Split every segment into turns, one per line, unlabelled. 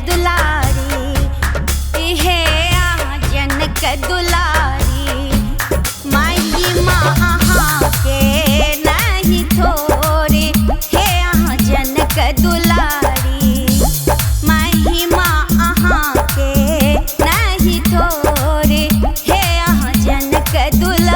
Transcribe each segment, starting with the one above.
दुलारी हे जनक दुलारी माई माँ के नहीं थोरे हे जनक दुलारी माई माँ के नहीं थोरे हे जनक दुलारी।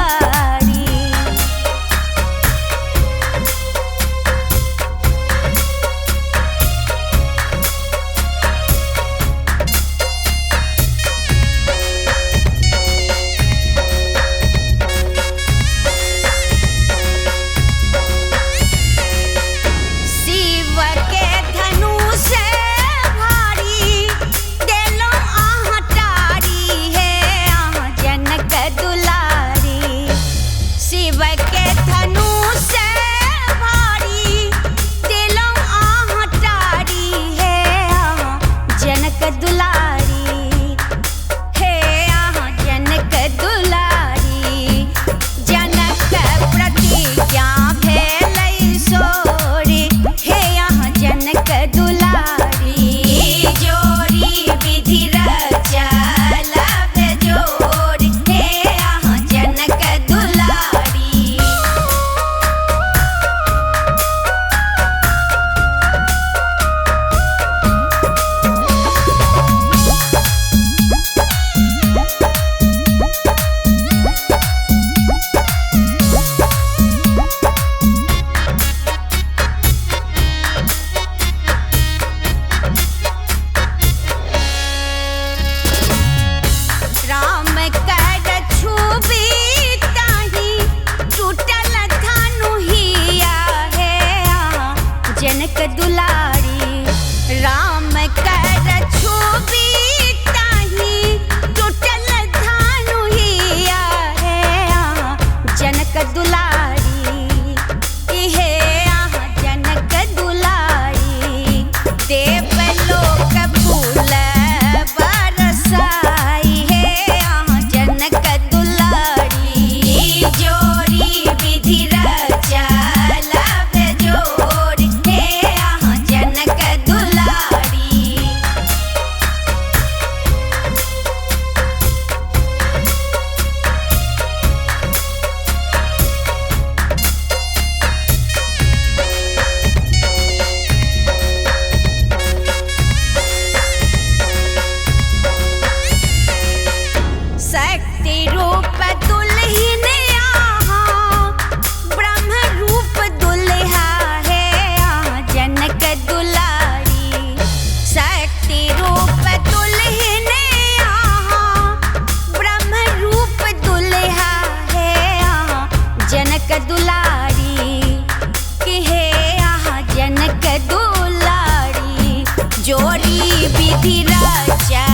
जनक दुलारी राम कर छुबी ताही टूटल धानु हिया है जनक दुलारी हे जनक दुलारी देवलोक फूल बरसाई है जनक दुलारी जोरी विधि रचा शक्ति रूप दुल्हन ब्रह्म रूप दुल्हा है जनक दुलारी शक्ति रूप दुल्हन ब्रह्म रूप दुल्हा है जनक दुलारी कि हे जनक दुलारी जोड़ी विधि रचा